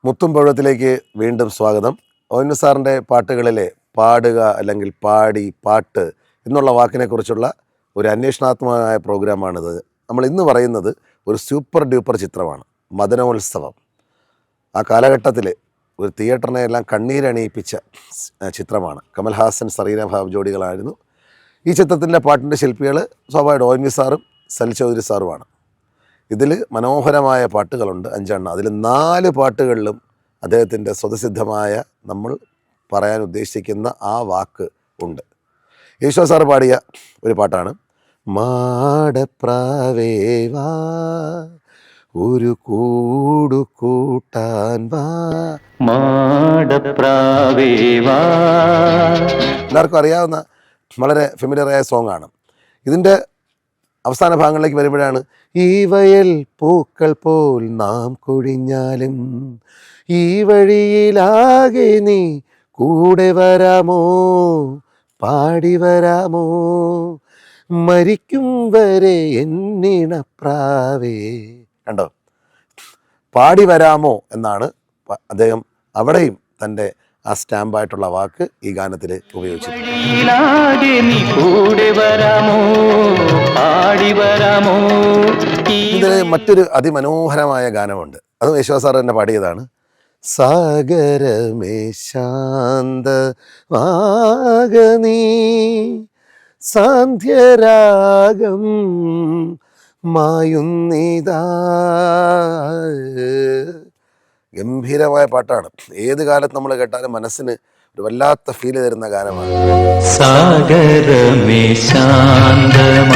മുത്തുംപഴത്തിലേക്ക് വീണ്ടും സ്വാഗതം. ഒ.എൻ. സാറിൻ്റെ പാട്ടുകളിലെ പാടുക അല്ലെങ്കിൽ പാടി പാട്ട് എന്നുള്ള വാക്കിനെക്കുറിച്ചുള്ള ഒരു അന്വേഷണാത്മകമായ പ്രോഗ്രാമാണിത്. നമ്മൾ ഇന്ന് പറയുന്നത് ഒരു സൂപ്പർ ഡ്യൂപ്പർ ചിത്രമാണ്, മദനോത്സവം. ആ കാലഘട്ടത്തിൽ ഒരു തിയേറ്ററിനെ എല്ലാം കണ്ണീരണിയിപ്പിച്ച ചിത്രമാണ്. കമൽഹാസൻ സറീന ഭാബ് ജോഡികളായിരുന്നു. ഈ ചിത്രത്തിൻ്റെ പാട്ടിൻ്റെ ശില്പികൾ സ്വാഭാവികമായിട്ട് ഒ.എൻ. സാറും സലിൽ ചൗധരി സാറുമാണ്. ഇതിൽ മനോഹരമായ പാട്ടുകളുണ്ട്, 5 എണ്ണം. അതിൽ 4 പാട്ടുകളിലും അദ്ദേഹത്തിൻ്റെ സ്വതസിദ്ധമായ നമ്മൾ പറയാൻ ഉദ്ദേശിക്കുന്ന ആ വാക്ക് ഉണ്ട്. യേശുദാസ് സാറ് പാടിയ ഒരു പാട്ടാണ് മാടപ്രാവേവാ ഒരു കൂടു കൂട്ടാൻ വാ. മാടപ്രാവേവാ എല്ലാവർക്കും അറിയാവുന്ന വളരെ ഫെമിലിയറായ സോങ്ങാണ്. ഇതിൻ്റെ അവസാന ഭാഗങ്ങളിലേക്ക് വരുമ്പോഴാണ് ഈ വയൽ പൂക്കൾ പോൽ നാം കൊഴിഞ്ഞാലും ഈ വഴിയിലാകെ നീ കൂടെ വരാമോ, പാടി വരാമോ, മരിക്കും വരെ എന്നിണപ്രാവേ. കണ്ടോ, പാടി വരാമോ എന്നാണ് അദ്ദേഹം അവിടെയും തൻ്റെ ആ സ്റ്റാമ്പായിട്ടുള്ള വാക്ക് ഈ ഗാനത്തിൽ ഉപയോഗിച്ചു. ഇതിൽ മറ്റൊരു അതിമനോഹരമായ ഗാനമുണ്ട്, അതും യേശുദാസ് സാർ തന്നെ പാടിയതാണ്. സാഗരമേ ശാന്തമാകനീ സാന്ധ്യരാഗം മായുന്നിതാ. ഗംഭീരമായ പാട്ടാണ്. ഏത് കാലത്ത് നമ്മൾ കേട്ടാലും മനസ്സിന് ഒരു വല്ലാത്ത ഫീൽ തരുന്ന ഗാനമാണ്. സാഗരമേ ശാന്തമാകനീ.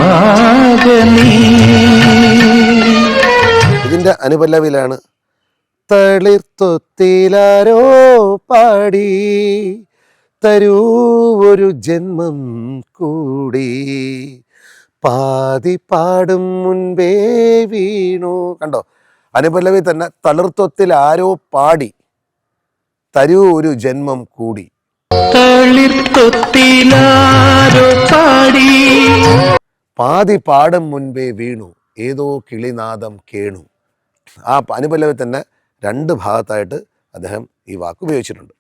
ഇതിന്റെ അനുപല്ലവിയിലാണ് തളിർത്തൊത്തിലാരോ പാടി തരൂ ഒരു ജന്മം കൂടി പാതി പാടും മുൻപേ വീണു. കണ്ടോ, അനുപല്ലവി തന്നെ തളിർത്തൊത്തിൽ ആരോ പാടി തരൂ ഒരു ജന്മം കൂടി. പാതി പാടും മുൻപേ വീണു ഏതോ കിളിനാദം കേണു. ആ അനുപല്ലവി തന്നെ 2 ഭാഗത്തായിട്ട് അദ്ദേഹം ഈ വാക്ക് ഉപയോഗിച്ചിട്ടുണ്ട്.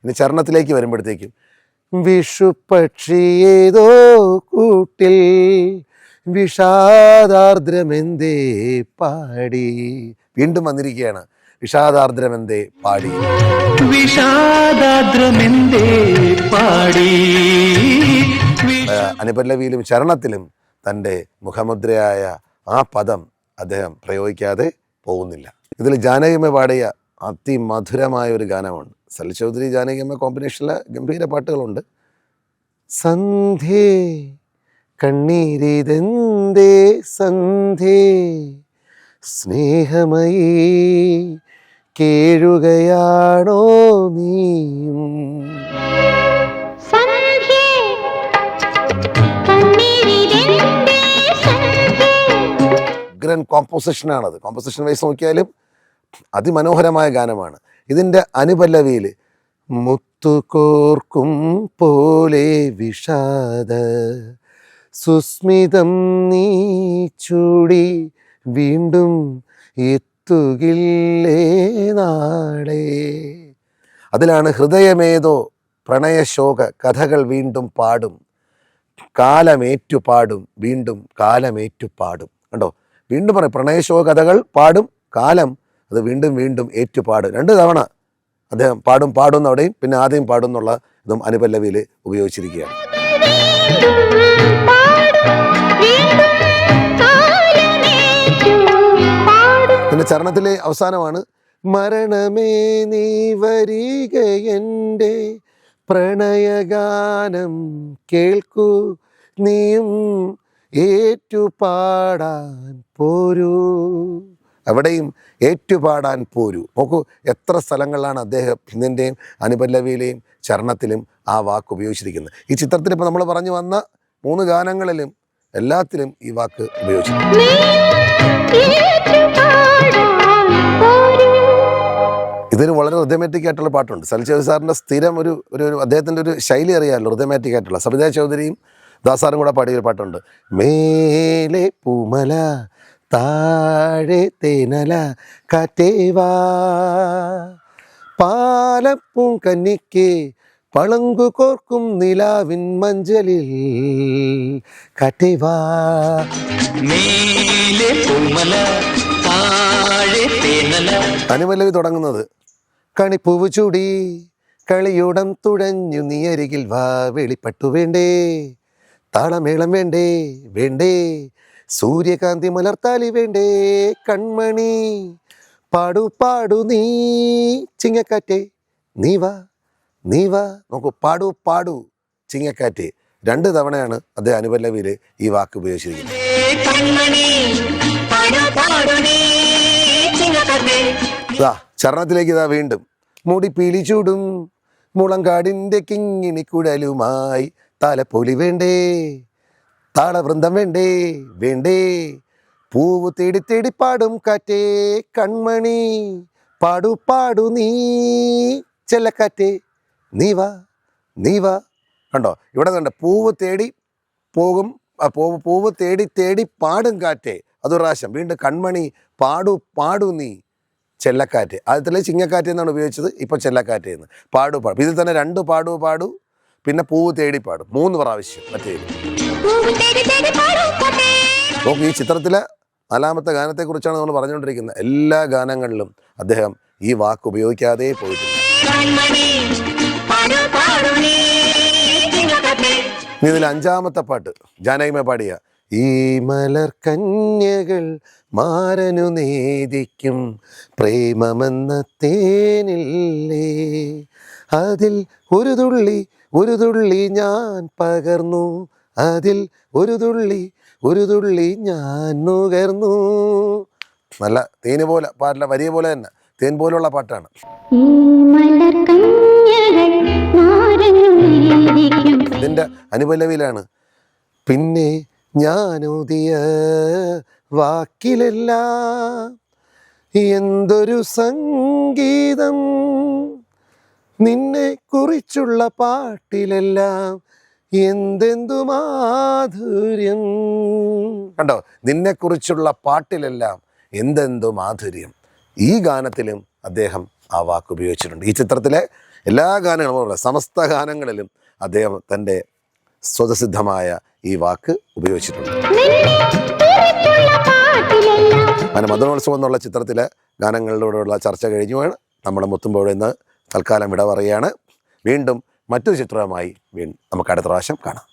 ഇനി ചരണത്തിലേക്ക് വരുമ്പോഴത്തേക്കും വിഷുപക്ഷി ഏതോ കൂട്ടിൽ വിഷാദാർദ്രമെന്തേ പാടി. വീണ്ടും വന്നിരിക്കുകയാണ് വിഷാദാർദ്രമെന്തേ പാടി. വിഷാദാർദ്രമെന്തേ പാടി. അനുപല്ലവിയിലും ചരണത്തിലും തൻ്റെ മുഖമുദ്രയായ ആ പദം അദ്ദേഹം പ്രയോഗിക്കാതെ പോകുന്നില്ല. ഇതിൽ ജാനകിയമ്മ പാടിയ അതിമധുരമായ ഒരു ഗാനമുണ്ട്. സലിൽ ചൗധരി ജാനകിയമ്മ കോമ്പിനേഷനിലെ ഗംഭീര പാട്ടുകളുണ്ട്. സന്ധ്യേ കണ്ണീരിതെന്തേ സന്ധ്യേ സ്നേഹമയീ കേഴുകയാണോ നീയും. കോമ്പോസിഷനാണത്. കോമ്പോസിഷൻ വൈസ് നോക്കിയാലും അതിമനോഹരമായ ഗാനമാണ്. ഇതിൻ്റെ അനുപല്ലവിയിൽ മുത്തുകോർക്കും പോലെ വിഷാദ സുസ്മിതം നീ ചൂടി വീണ്ടും എത്തുകില്ലേ നാളെ. അതിലാണ് ഹൃദയമേതോ പ്രണയശോക കഥകൾ വീണ്ടും പാടും കാലമേറ്റുപാടും വീണ്ടും കാലമേറ്റുപാടും. കണ്ടോ, വീണ്ടും പറയും പ്രണയശോക കഥകൾ പാടും കാലം അത് വീണ്ടും വീണ്ടും ഏറ്റുപാടും. 2 തവണ അദ്ദേഹം പാടും അവിടെയും പിന്നെ ആദ്യം പാടും എന്നുള്ള ഇതും അനുപല്ലവിയിൽ ഉപയോഗിച്ചിരിക്കുകയാണ്. പിന്നെ ചരണത്തിലെ അവസാനമാണ് മരണമേ നീ വരിക എൻ്റെ പ്രണയഗാനം കേൾക്കൂ നീയും ഏറ്റുപാടാൻ പോരൂ. അവിടെയും ഏറ്റുപാടാൻ പോരൂ. നോക്കൂ എത്ര സ്ഥലങ്ങളിലാണ് അദ്ദേഹം ഇതിൻ്റെയും അനുപല്ലവിയിലെയും ചരണത്തിലും ആ വാക്ക് ഉപയോഗിച്ചിരിക്കുന്നത്. ഈ ചിത്രത്തിൽ ഇപ്പോൾ നമ്മൾ പറഞ്ഞു വന്ന 3 ഗാനങ്ങളിലും എല്ലാത്തിലും ഈ വാക്ക് ഉപയോഗിച്ചിട്ടുണ്ട്. ഇതൊരു വളരെ റിഥമാറ്റിക് ആയിട്ടുള്ള പാട്ടുണ്ട്. സലിൽ ചൗധരി സാറിൻ്റെ സ്ഥിരം ഒരു അദ്ദേഹത്തിൻ്റെ ഒരു ശൈലി അറിയാമല്ലോ, റിഥമാറ്റിക് ആയിട്ടുള്ള. സബിത ചൗധരിയും ദാസാറും കൂടെ പാടിയൊരു പാട്ടുണ്ട്. മേലെ പൂമല താഴെ തേനല കാറ്റേവാ പാലപ്പും കന്നിക്ക് പളങ്കു കോർക്കും നിലാവിൻ മഞ്ചലിൽ കാറ്റേവാ. മേലെ പൂമല താഴെ തേനല. അനുപല്ലവി തുടങ്ങുന്നത് കണിപ്പൂവ് ചൂടി കളിയോടം തുഴഞ്ഞു നീ അരികിൽ വാ വെളിപ്പെട്ടു വേണ്ടേ താളമേളം വേണ്ടേ വേണ്ടേ സൂര്യകാന്തി മലർത്താലി വേണ്ടേ കൺമണി പാടു പാടു നീ ചിങ്ങക്കാറ്റേ നീ വാ നീ വാ. നോക്കൂ, പാടു പാടു ചിങ്ങക്കാറ്റേ 2 തവണയാണ് അദ്ദേഹം അനുപല്ലവിയിൽ ഈ വാക്ക് ഉപയോഗിച്ചിരിക്കുന്നത്. ചരണത്തിലേക്ക് ഇതാ വീണ്ടും മുടി പീലി ചൂടും മുളങ്കാടിൻ്റെ കിങ്ങിണി കുഴലുമായി താലപ്പൊലി വേണ്ടേ താളവൃന്ദം വേണ്ടേ വേണ്ടേ പൂവ് തേടി തേടി പാടും കാറ്റേ കൺമണി പാടു പാടു നീ ചെല്ലക്കാറ്റേ നീ വാ നീ വാ. കണ്ടോ, ഇവിടെ കണ്ട പൂവ് തേടി പോകും, പൂവ് തേടി തേടി പാടും കാറ്റേ, അതൊരു പ്രാവശ്യം. വീണ്ടും കൺമണി പാടു പാടു നീ ചെല്ലക്കാറ്റ്. ആദ്യത്തിലെ ചിങ്ങക്കാറ്റ് എന്നാണ് ഉപയോഗിച്ചത്, ഇപ്പോൾ ചെല്ലക്കാറ്റ് എന്ന്. പാടു പാടും. ഇതിൽ തന്നെ 2 പാടു പാടു, പിന്നെ പൂവ് തേടി പാടും 3 പ്രാവശ്യം. മറ്റേ നോക്ക്, ഈ ചിത്രത്തിലെ 4ാമത്തെ ഗാനത്തെക്കുറിച്ചാണ് നമ്മൾ പറഞ്ഞുകൊണ്ടിരിക്കുന്നത്. എല്ലാ ഗാനങ്ങളിലും അദ്ദേഹം ഈ വാക്ക് ഉപയോഗിക്കാതെ പോയിട്ടില്ല. ഇനി ഇതിൽ 5ാമത്തെ പാട്ട് ജാനകിമ പാടിയ ഈ മലർ കന്യകൾ മാരനു നേദിക്കും പ്രേമമെന്ന തേനില്ലേ അതിൽ ഒരു തുള്ളി ഞാൻ പകർന്നു അതിൽ ഒരു തുള്ളി ഞാൻ നുകർന്നു. നല്ല തേന് പോലെ പാട്ടില്ല, വരിയ പോലെ തന്നെ തേൻ പോലുള്ള പാട്ടാണ്. ഇതിൻ്റെ അനുപല്ലവിയിലാണ് പിന്നെ ഞാനോദിയ വാക്കിലെല്ലാം എന്തൊരു സംഗീതം നിന്നെ കുറിച്ചുള്ള പാട്ടിലെല്ലാം എന്തെന്തു മാധുര്യം. കണ്ടോ, നിന്നെക്കുറിച്ചുള്ള പാട്ടിലെല്ലാം എന്തെന്തു മാധുര്യം. ഈ ഗാനത്തിലും അദ്ദേഹം ആ വാക്ക് ഉപയോഗിച്ചിട്ടുണ്ട്. ഈ ചിത്രത്തിലെ എല്ലാ ഗാനങ്ങളും, സമസ്ത ഗാനങ്ങളിലും അദ്ദേഹം തൻ്റെ സ്വതസിദ്ധമായ ഈ വാക്ക് ഉപയോഗിച്ചിട്ടുണ്ട്. അങ്ങനെ മധുരോത്സവം എന്നുള്ള ചിത്രത്തിലെ ഗാനങ്ങളിലൂടെയുള്ള ചർച്ച കഴിഞ്ഞുമാണ് നമ്മൾ മുത്തുമ്പോൾ ഇന്ന് തൽക്കാലം വിട പറയുകയാണ്. വീണ്ടും മറ്റൊരു ചിത്രവുമായി നമുക്ക് അടുത്ത പ്രാവശ്യം കാണാം.